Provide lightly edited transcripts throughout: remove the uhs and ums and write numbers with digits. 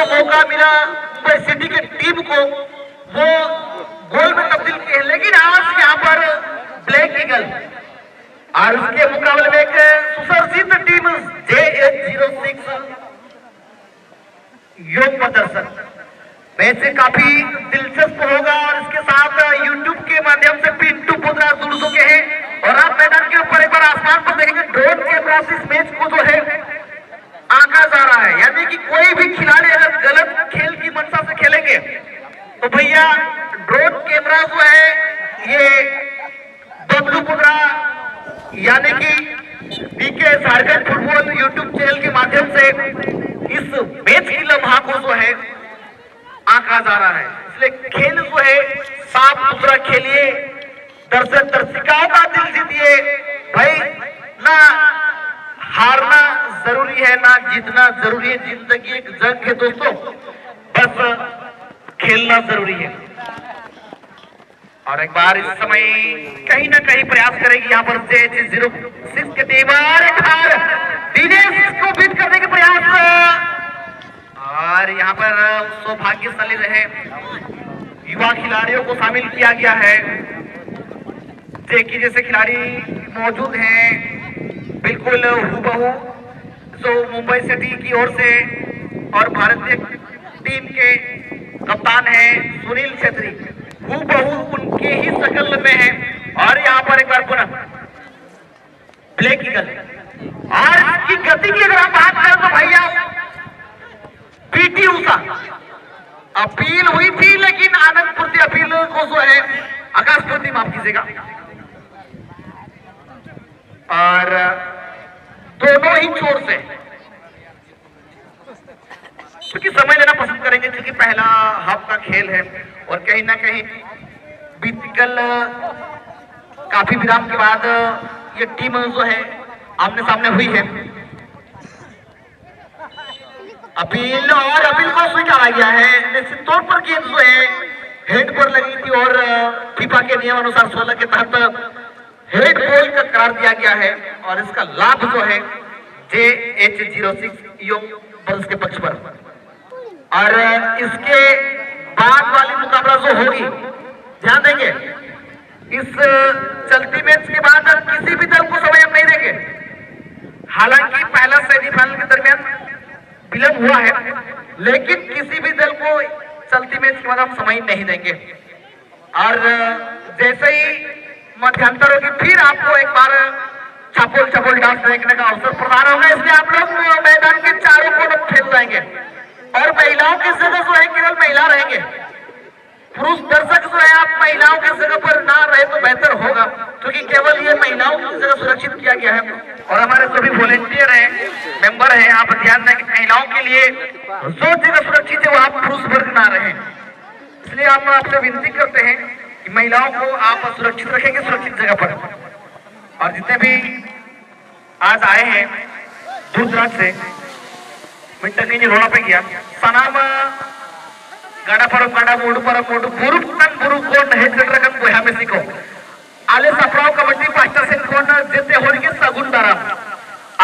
मौका मिला मुंबई सिटी की टीम को, वो गोल में तब्दील किए, लेकिन आज यहाँ पर ब्लैक ईगल और उसके मुकाबले में एक सुसर्जित टीम JH06 योग प्रदर्शन। मैच काफी दिलचस्प होगा और इसके साथ यूट्यूब के माध्यम से पिंटू पुत्रा जुड़ चुके हैं और आप मैदान के ऊपर एक बार आसमान पर देखेंगे ड्रोन कैमरा से इस मैच को जो है आंका जा रहा है। यानी कि कोई भी खिलाड़ी अगर गलत खेल की मंशा से खेलेंगे तो भैया ड्रोन कैमरा जो है ये बबलू पुत्रा यानी कि BK Jharkhand football YouTube channel के माध्यम से इस मैच की लम्हा को जो है आंका जा रहा है। इसलिए खेल जो है साफ सुथरा खेलिए, दर्शक दर्शिकाओं का दिल जीतिए भाई। ना हारना जरूरी है ना जीतना जरूरी है, जिंदगी एक जंग है दोस्तों, बस खेलना जरूरी है। और एक बार इस समय कहीं ना कहीं प्रयास करेगी यहाँ पर JH06 के टीम दिनेश को बीट करने के प्रयास, और यहाँ पर सौभाग्यशाली रहे युवा खिलाड़ियों को शामिल किया गया है। जेकी जैसे खिलाड़ी मौजूद हैं बिल्कुल हूबहू जो मुंबई सिटी की ओर से, और भारतीय टीम के कप्तान हैं सुनील छेत्री, हूबहू उनके ही शक्ल में है। और यहाँ पर एक बार पुनः ब्लैक ईगल, और इसकी गति की अगर हम बात करें तो भैया पीटी उषा अपील हुई थी, लेकिन आनंद पूर्ति अपील को जो है आकाश पूर्ति माफ कीजिएगा, और दोनों ही छोर से क्योंकि समय लेना पसंद करेंगे, क्योंकि पहला हाफ का खेल है और कहीं ना कहीं बीतकल काफी विराम के बाद ये टीम जो है आमने सामने हुई है। अपील और अपील को स्वीकारा गया है। निश्चित तौर पर गेंद जो है हेड पर लगी थी और फीफा के नियम अनुसार 16 के तहत हेड बॉल का करार दिया गया है, और इसका लाभ जो है JH06 योग बल्स के पक्ष पर। और इसके बाद वाली मुकाबला जो होगी, ध्यान देंगे इस चलती मैच के बाद किसी भी दल को समय हम नहीं देंगे। हालांकि पहला सेमीफाइनल के दरमियान विलंब हुआ है, लेकिन किसी भी दल को चलती मैच के बाद हम समय नहीं देंगे। और जैसे ही मध्यांतर होगी फिर आपको एक बार चपोल चपोल डांस देखने का अवसर प्रदान होगा। इसलिए आप लोग मैदान के चारों कोनों खेल जाएंगे, और महिलाओं की जगह जो है केवल महिला रहेंगे। पुरुष दर्शक जो है आप महिलाओं की जगह पर ना रहे तो बेहतर होगा, क्योंकि केवल ये महिलाओं की जगह सुरक्षित किया गया है। और हमारे सभी वॉलेंटियर हैं, मेंबर हैं, आप ध्यान दें कि महिलाओं के लिए जो जगह सुरक्षित है वहां पुरुष वर्ग ना रहे। इसलिए हम आपसे विनती करते हैं कि महिलाओं को आप सुरक्षित रखेंगे, सुरक्षित जगह पर। और जितने भी आज आए हैं दूर दराज से, मिट्टी रोड़ा पे गया सनाम गाड़ा पर गाड़ा मोड़ पर मोड़ बुरुक तन बुरुक कोण हे चंद्रकांत गोया में सिको आले सप्राव कबड्डी पास्टर से कोण जेते होल के सगुन दाराम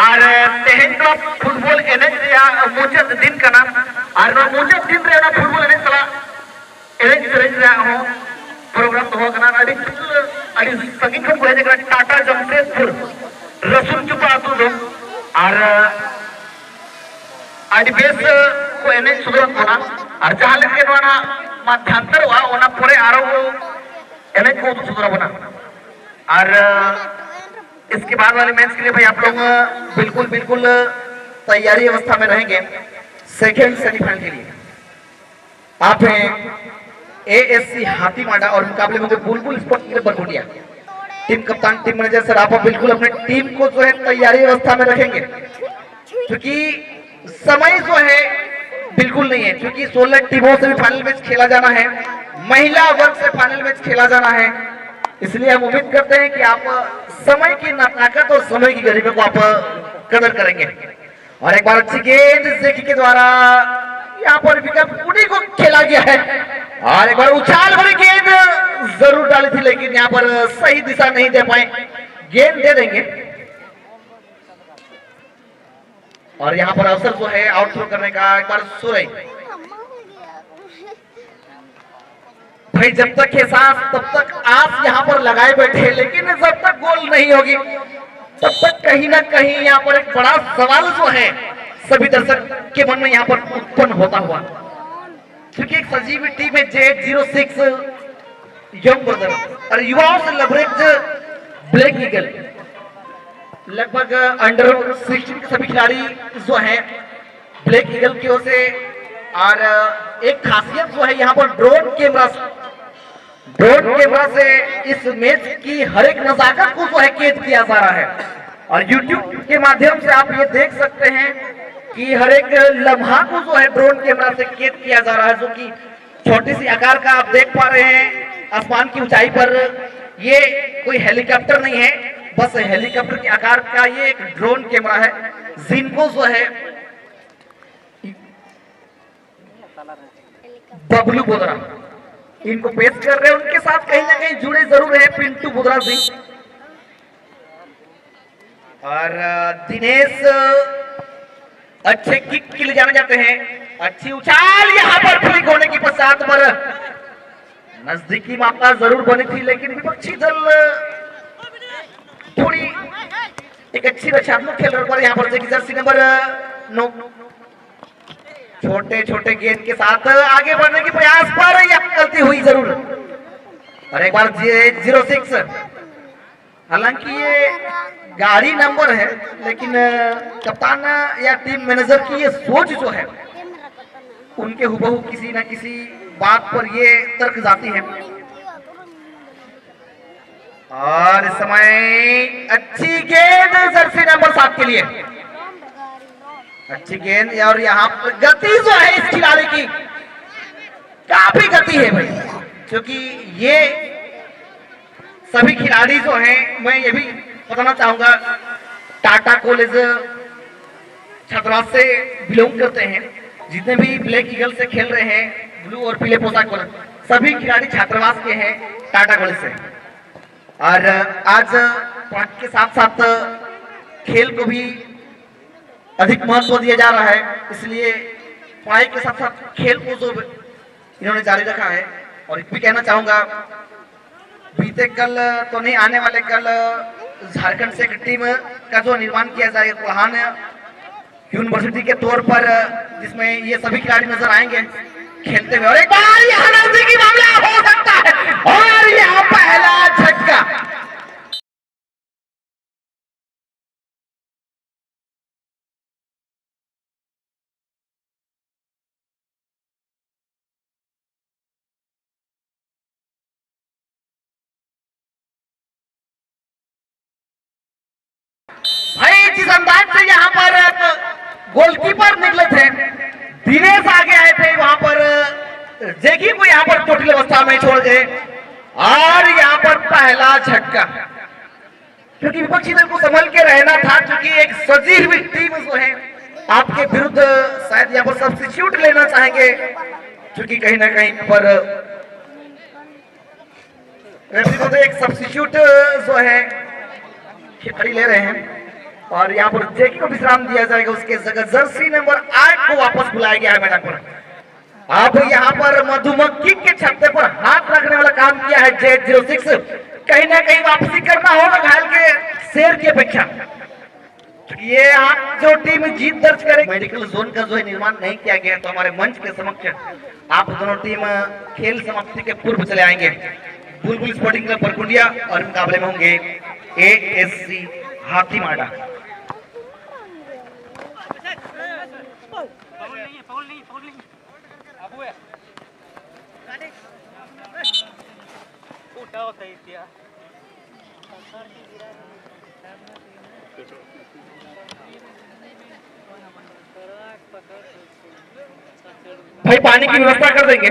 और तेहेंद्र फुटबॉल एनएच या मोचत दिन का नाम और नो मोचत दिन रे ना फुटबॉल एनएच चला एनएच रे हो प्रोग्राम तो हो कना अड़ी संगीत को गोया जगह टाटा जमशेदपुर रसूल चुपा आतु दो और अड़ी बेस को एनएच सुधरत होना और जहां लेके नोना मध्यांतर हुआ ओना पूरे आरो एनएच को सुधरा बना। और इसके बाद वाले मैच के लिए भाई आप लोग बिल्कुल बिल्कुल तैयारी अवस्था में रहेंगे। सेकेंड सेमीफाइनल के लिए आप हैं ASC हाथीमांडा और मुकाबले में बुलबुल स्पोर्ट्स क्लब बरगोटिया। टीम कप्तान टीम मैनेजर सर आप बिल्कुल अपने टीम को जो है तैयारी अवस्था में रखेंगे, क्योंकि समय जो है बिल्कुल नहीं है, क्योंकि 16 टीमों से भी फाइनल मैच खेला जाना है, महिला वर्ग से फाइनल मैच खेला जाना है। इसलिए हम उम्मीद करते हैं कि आप समय की ताकत और समय की गरिमा को आप कदर करेंगे। और एक बार अच्छी गेंद जेकी के द्वारा यहाँ पर विकट पुडी को खेला गया है, और एक बार उछाल भरी गेंद जरूर डाली थी, लेकिन यहाँ पर सही दिशा नहीं दे पाए। गेंद दे देंगे और यहाँ पर अवसर जो है आउट थ्रो करने का। एक बार सुरई भाई जब तक है सांस तब तक आस यहाँ पर लगाए बैठे हैं, लेकिन जब तक गोल नहीं होगी तब तक कहीं ना कहीं यहाँ पर एक बड़ा सवाल जो है सभी दर्शक के मन में यहाँ पर उत्पन्न होता हुआ, क्योंकि एक सजीवी टीम है Z06 यंग ब्रदर और युवाओं से लबरेज ब्लैक ईगल, लगभग अंडर 16 के सभी खिलाड़ी जो हैं ब्लैक ईगल की ओर से। और एक खासियत जो है यहाँ पर ड्रोन कैमरा से इस मैच की हर एक नजाकत को जो है कैद किया जा रहा है, और YouTube के माध्यम से आप ये देख सकते हैं कि हर एक लम्हा को जो है ड्रोन कैमरा से कैद किया जा रहा है, जो कि छोटी सी आकार का आप देख पा रहे हैं आसमान की ऊंचाई पर। ये कोई हेलीकॉप्टर नहीं है, बस हेलीकॉप्टर के आकार का ये एक ड्रोन कैमरा है, जिनको जो है बबलू बोदरा इनको पेश कर रहे हैं। उनके साथ कहीं ना कहीं जुड़े जरूर है पिंटू बोदरा जी और दिनेश। अच्छे किक के लिए जाने जाते हैं, अच्छी उछाल यहाँ पर फ्लिक होने की पश्चात पर नजदीकी मामला जरूर बनी थी, लेकिन विपक्षी दल थोड़ी एक अच्छी रक्षात्मक खेल रहे पर यहाँ पर देखिए जर्सी नंबर 9 छोटे छोटे गेंद के साथ आगे बढ़ने के प्रयास पर यह गलती हुई जरूर। और एक बार Z06, हालांकि ये गाड़ी नंबर है, लेकिन कप्तान या टीम मैनेजर की ये सोच जो है उनके हुबहू किसी ना किसी बात पर ये तर्क जाती है। और इस समय अच्छी गेंद जर्सी नंबर 7 के लिए, अच्छी गेंद। और यहाँ पर गति जो है इस खिलाड़ी की काफी गति है भाई, क्योंकि ये सभी खिलाड़ी जो हैं, मैं ये भी बताना चाहूंगा टाटा कॉलेज छात्रावास से बिलोंग करते हैं, जितने भी ब्लैक ईगल से खेल रहे हैं ब्लू और पीले पोशाक वाले सभी खिलाड़ी छात्रावास के हैं टाटा कॉलेज से। और आज पढ़ाई के साथ साथ खेल को भी अधिक महत्व दिया जा रहा है, इसलिए पढ़ाई के साथ साथ खेल को जो इन्होंने जारी रखा है। और भी कहना चाहूंगा बीते कल तो नहीं, आने वाले कल झारखंड से एक टीम का जो निर्माण किया जाएगा कोल्हान यूनिवर्सिटी के तौर पर, जिसमें ये सभी खिलाड़ी नजर आएंगे खेलते हुए। और एक बार यहाँ नजदीकी मामला हो सकता है और यहाँ पहला झटका। भाई जिस अंदाज से यहाँ पर गोलकीपर निकले थे, दिनेश आगे आए थे, वहां पर जेगी को यहाँ पर चोटिल अवस्था में छोड़ गए। और यहाँ पर पहला झटका, क्योंकि विपक्षी दल को संभल के रहना था, क्योंकि एक सजी हुई टीम जो है आपके विरुद्ध शायद यहाँ पर सब्स्टिट्यूट लेना चाहेंगे, क्योंकि कहीं ना कहीं पर एक सब्स्टिट्यूट जो है खिलाड़ी ले रहे हैं। और यहाँ पर जेकी को विश्राम दिया जाएगा, उसके जगह जर्सी नंबर 8 को वापस बुलाया गया है मैदान पर। अब यहाँ पर मधुमक्खी के छत्ते पर हाथ रखने वाला काम किया है Z06। कहीं ना कहीं वापसी करना होगा घायल के शेर की अपेक्षा। ये आप जो टीम जीत दर्ज करे, मेडिकल जोन का जो है निर्माण नहीं किया गया, तो हमारे मंच के समक्ष आप दोनों टीम खेल समाप्ति के पूर्व चले आएंगे। बुलबुल स्पोर्टिंग क्लब बरकुंडिया और मुकाबले में होंगे ASC हाथीमाड़ा। भाई पानी की व्यवस्था कर देंगे।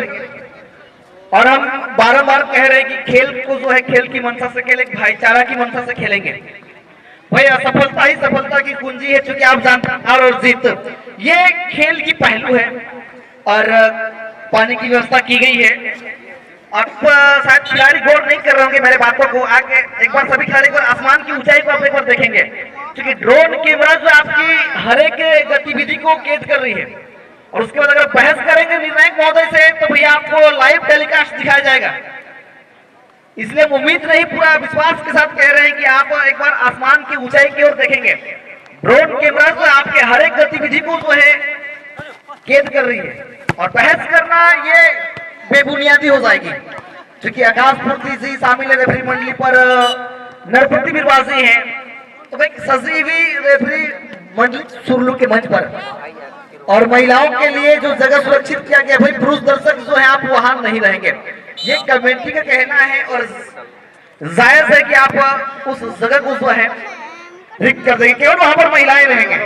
और हम बारंबार कह रहे हैं कि खेल को जो है खेल की मंशा से खेलेंगे, भाईचारा की मंशा से खेलेंगे। भाई असफलता ही सफलता की कुंजी है, क्योंकि आप जानते हैं हार और जीत ये खेल की पहलू है। और पानी की व्यवस्था की गई है। अब शायद खिलाड़ी गौर नहीं कर रहे होंगे मेरे बातों को, आगे एक बार सभी खिलाड़ी को आसमान की ऊंचाई को आप एक बार देखेंगे, क्योंकि ड्रोन कैमरा जो आपकी हर एक गतिविधि को कैद कर रही है। और उसके बाद अगर बहस करेंगे निर्णायक महोदय से तो भैया आपको लाइव टेलीकास्ट दिखाया जाएगा। इसलिए उम्मीद नहीं, पूरा विश्वास के साथ कह रहे हैं कि आप एक बार आसमान की ऊंचाई की ओर देखेंगे। ड्रोन कैमरा से आपके हर एक गतिविधि को जो है कैद कर रही है, और बहस करना ये बेबुनियादी हो जाएगी, क्योंकि आकाश पूर्ति से शामिल है रेफरी मंडली पर नरपति बीरबाजी है, तो भाई सजी हुई रेफरी मंडली सुरलू के मंच पर, और महिलाओं के लिए जो जगह सुरक्षित किया गया, भाई पुरुष दर्शक जो है आप वहां नहीं रहेंगे, ये कमेटी का कहना है, और जायज है कि आप उस जगह को जो है रिक्त कर देंगे, केवल वहां पर महिलाएं रहेंगे।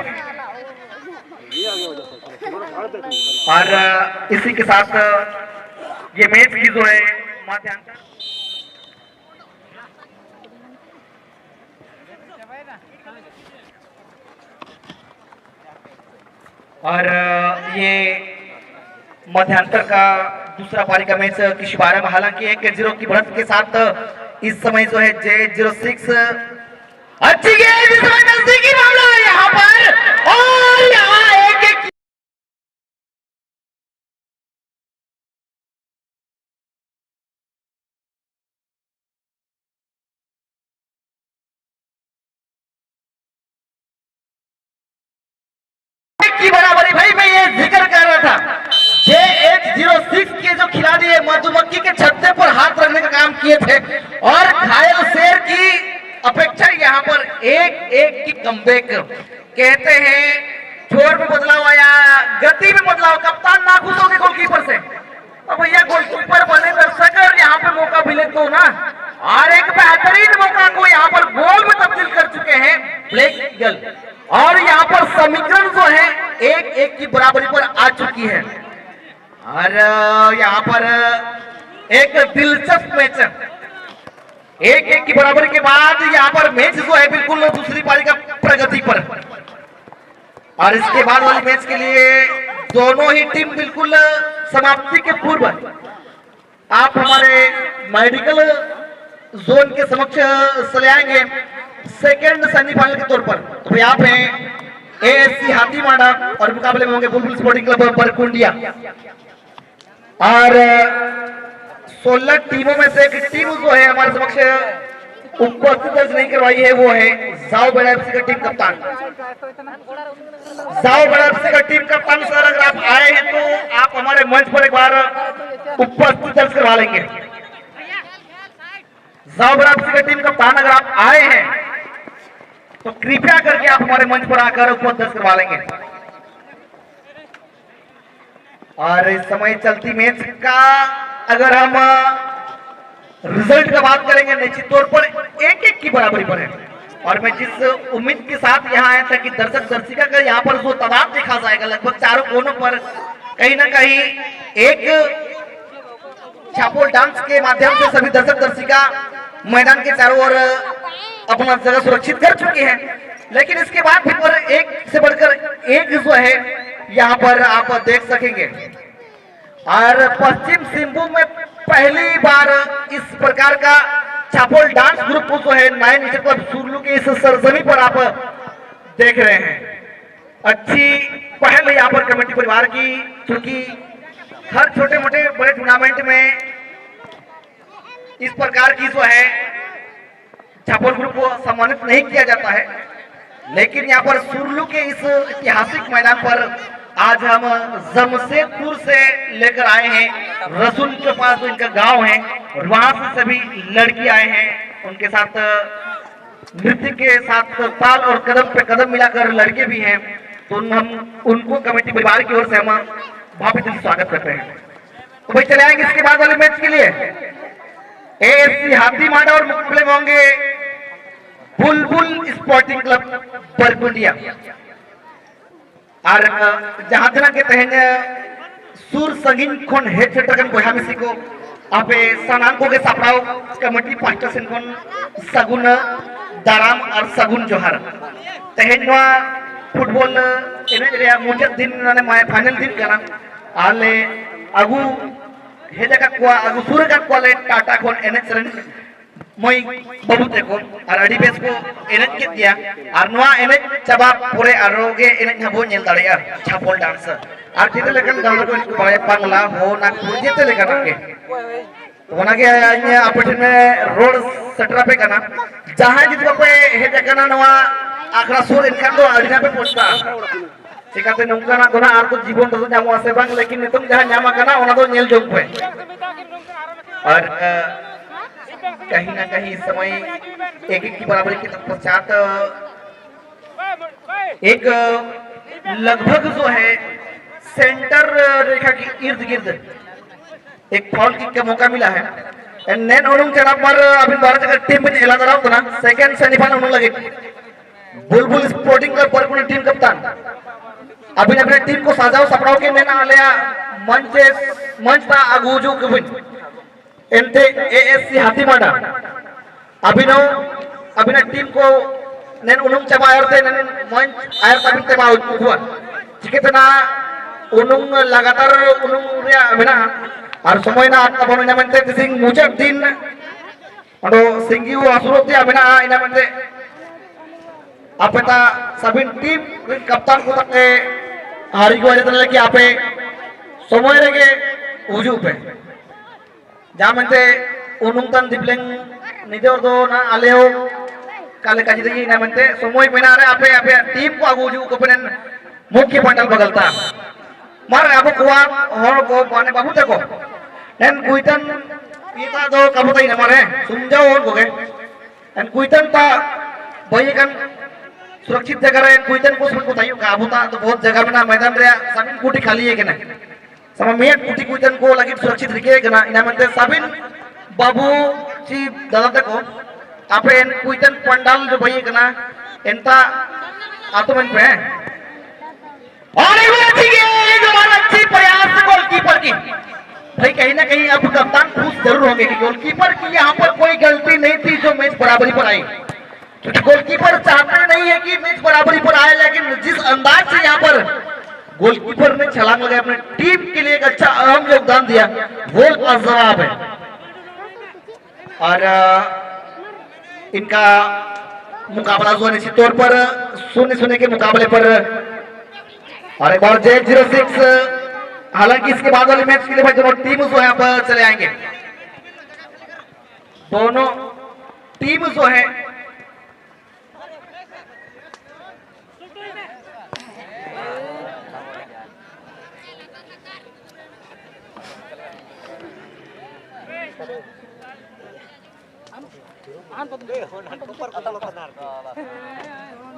और इसी के साथ ये मैच की जो है माध्यांतर और ये मध्यांतर का दूसरा पारी का मैच की शुभारंभ हालांकि 1-0 की बढ़त के साथ इस समय जो है J06 अच्छी गेंद, इस समय नजदीकी मामला है यहाँ पर, और यहाँ एक की बराबरी। भाई मैं ये जिक्र कर रहा था, J806 के जो खिलाड़ी है मधुमक्खी के छत्ते पर हाथ रखने का काम किए थे, और घायल शेर की अपेक्षा यहाँ पर एक की कमबैक। कहते हैं छोर में बदलाव आया, गति में बदलाव, कप्तान नाखुश हो गए गोलकीपर से। अब भैया गोलकीपर बने दर्शक और यहाँ पे मौका मिले तो ना, और एक बेहतरीन मौका को यहाँ पर गोल में तब्दील कर चुके हैं ब्लैक ईगल, और यहाँ पर समीकरण जो है 1-1 की बराबरी पर आ चुकी है। और यहाँ पर एक दिलचस्प मैच 1-1 की बराबरी के बाद यहाँ पर मैच जो है बिल्कुल दूसरी पारी का प्रगति पर, और इसके बाद वाले मैच के लिए दोनों ही टीम बिल्कुल समाप्ति के पूर्व आप हमारे मेडिकल जोन के समक्ष चले आएंगे सेकेंड सेमीफाइनल के तौर पर। तो यहाँ पे ASC हाथीमाड़ा और मुकाबले में होंगे बुलबुल स्पोर्टिंग क्लब बरकुंडिया, और 16 टीमों में से एक टीम जो है हमारे समक्ष उपस्थित दर्ज नहीं करवाई है, वो है जाओ बड़ा एफसी का टीम कप्तान। जाओ बड़ा एफसी का टीम कप्तान सर, अगर आप आए हैं तो आप हमारे मंच पर एक बार उपस्थित दर्ज करवा लेंगे। जाओ बड़ा एफसी का टीम कप्तान अगर आप आए हैं तो कृपया करके आप हमारे मंच पर आकर उपस्थित दर्ज करवा लेंगे। और इस समय चलती मैच का अगर हम रिजल्ट का बात करेंगे, निश्चित तौर पर 1-1 की बराबरी पर है, और मैं जिस उम्मीद के साथ यहाँ आया था कि दर्शक दर्शिका का यहाँ पर जो तादाद देखा जाएगा, लगभग चारों कोनों पर कहीं ना कहीं एक छापोल डांस के माध्यम से सभी दर्शक दर्शिका मैदान के चारों ओर अपना जगह सुरक्षित कर चुके हैं, लेकिन इसके बाद भी पर एक से बढ़कर एक जो है यहाँ पर आप देख सकेंगे। और पश्चिम सिंहभूम में पहली बार इस प्रकार का छापोल डांस ग्रुप जो है 9 क्लब सुरलू के इस सरजमी पर आप देख रहे हैं। अच्छी पहल है यहाँ पर कमेटी परिवार की, क्योंकि हर छोटे मोटे बड़े टूर्नामेंट में इस प्रकार की जो है छापोल ग्रुप को सम्मानित नहीं किया जाता है, लेकिन यहाँ पर सुरलू के इस ऐतिहासिक मैदान पर आज हम जमशेदपुर से लेकर आए हैं, रसूल के पास जो इनका गांव है, और वहां से सभी लड़की आए हैं, उनके साथ नृत्य के साथ ताल और कदम पे कदम मिलाकर लड़के भी हैं, तो हम उनको कमेटी परिवार की ओर से हम भावी दिल स्वागत करते हैं। तो भाई चले आएंगे इसके बाद वाले मैच के लिए। ASC हाथीमाड़ा और मुकाबले में होंगे बुलबुल स्पोर्टिंग क्लब बरकुंडिया, और जहां जना के तहन सुर संगीन खन हेड सेटकन बोहा मिसी को आपे सनान को के सापड़ाव कमेटी पास्टर सेनकन सगुन दाराम और सगुन जोहार तहन फुटबॉल एने रे मुचाद दिन माने माय फाइनल दिन कना आले अगु हेजा का को अगु सुर का कोले टाटा खन एने सरन मई बाबू तेको और अडी बेस को एने के दिया और नवा एने चबा पूरे आरोगे एने हबो नेल दाड़िया छापोल डांस और जीते लेकिन गाँव को इसको बड़े बांग्ला हो नागपुर जीते लेकिन आगे तो वना के अन्य अपने में रोड सेटअप पे करना जहाँ जितना पे है देखना नवा आखड़ा सूर इनका तो अड़िया पे पहुँचता चिकाते नौका ना कोना आर तो जीवन तो जामुआ से बांग लेकिन नितुम जहाँ न्यामा करना उन्हें तो नील जोग पे और कहीं ना कहीं इस समय एक की बराबरी के पश्चात एक लगभग जो है सेंटर रेखा की इर्द गिर्द एक फॉल किक का मौका मिला है एंड नेन उन्होंने चला पर अभी भारत का टीम में एलान रहा होता ना सेकंड सेमीफाइनल उन्होंने लगे बुलबुल स्पोर्टिंग क्लब पर कुछ टीम कप्तान अभी अपने टीम को साजाओ सपड़ाओ के नेना आलिया मंच था आगूजू के बिन एंटे एएससी हाथीमाडा अभिनव टीम को नेन उन्होंने चबा आयरते नेन मंच आयरता भी चबा हुआ चिकितना उन्होंने लगातार उन्होंने अभिना और समय ना आपका बोलने ना मनते सिंह मुझे दिन और सिंगी वो आसुरोती अभिना इना मनते आप पता सभी टीम कप्तान को तक हारी को वजह से कि आपे समय रहे उजू पे जहाँ मनते उन्होंने दिपलेंग निधे और दो ना आले हो काले काजी देखिए इना मनते समय में ना रहे आपे टीम को आगू उजू को पनेन मुख्य पंडल बगलता मार आपको कुआ होड़ को पाने बाबू तको एन कुइतन पीता दो कब तक न मारे सुमझाओ और को के एन कुइतन ता भाई कन सुरक्षित जगह रहे कुइतन को सुन को तायु काबू ता तो बहुत जगह में ना मैदान रे सबिन कुटी खाली है केना sama मिया कुटी कुइतन को लगी सुरक्षित रखे केना इना मनते सबिन बाबू ची दादा तको आपे एन कुइतन पंडाल जो भाई केना एंता आत्मन पे और एक अच्छी प्रयास गोलकीपर की भाई कहीं ना कहीं अब कप्तान खुश जरूर होंगे कि गोलकीपर की यहाँ पर कोई गलती नहीं थी जो मैच बराबरी पर आई क्योंकि गोलकीपर चाहते नहीं है कि मैच बराबरी पर आए लेकिन जिस अंदाज से यहाँ पर गोलकीपर ने छलांग लगाई अपने टीम के लिए एक अच्छा अहम योगदान दिया वो लाजवाब है और इनका मुकाबला जो निश्चित तौर पर 0-0 के मुकाबले पर और एक बार J06 हालांकि इसके बाद वाले मैच के लिए भाई दोनों टीम जो है यहाँ पर चले आएंगे दोनों टीम जो है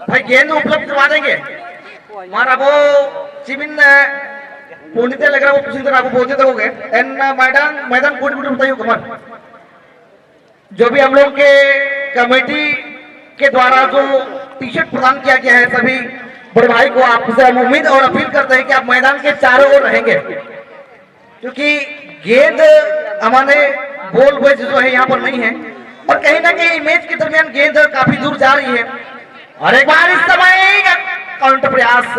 भाई गेंद उपलब्ध करवा देंगे मारा वो चिमिन पुण्यते लग रहा वो किसी तरह आपको बोलते तो हो गए एन मैदान कोट कोट बताइए कमर जो भी हम लोग के कमेटी के द्वारा जो टी शर्ट प्रदान किया गया है सभी बड़े भाई को आपसे हम उम्मीद और अपील करते हैं कि आप मैदान के चारों ओर रहेंगे क्योंकि गेंद हमारे बॉल बॉय जो है यहाँ पर नहीं है और कहीं ना कहीं मैच के दरमियान गेंद काफी दूर जा रही है और एक बार इस समय काउंटर प्रयास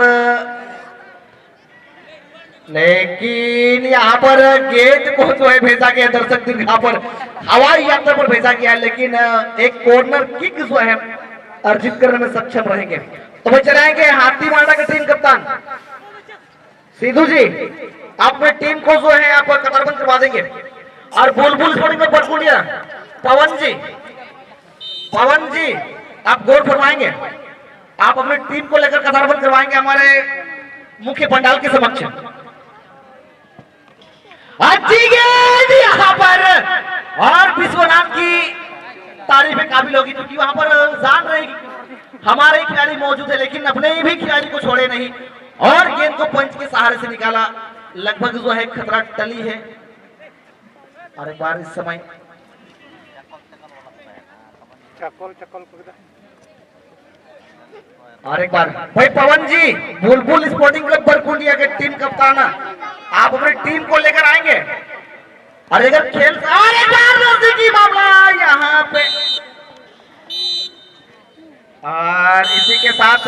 लेकिन यहाँ पर गेंद को जो है भेजा गया दर्शक दिन यहाँ पर हवाई यात्रा पर भेजा गया लेकिन एक कॉर्नर किक जो है अर्जित करने में सक्षम रहेंगे तो वो चलाएंगे हाथीमाडा के टीम कप्तान सिद्धू जी अपने टीम को जो है आप कतारबंद करवा देंगे और बुलबुल स्पोर्टिंग में बरकुंडिया पवन जी आप गौर फरमाएंगे आप अपनी टीम को लेकर कतारबंद करवाएंगे हमारे मुख्य पंडाल के समक्ष अच्छी गेंद यहाँ पर और विश्वनाथ की तारीफ काबिल होगी क्योंकि वहां पर जान रहे हमारे खिलाड़ी मौजूद है लेकिन अपने भी खिलाड़ी को छोड़े नहीं और गेंद को पंच के सहारे से निकाला लगभग जो है खतरा टली है और एक बार इस समय और एक बार भाई पवन जी बुलबुल स्पोर्टिंग क्लब बरकुंडिया के टीम कप्तान आप अपनी टीम को लेकर आएंगे और अगर खेल और एक बार नजदीकी मामला यहाँ पे और इसी के साथ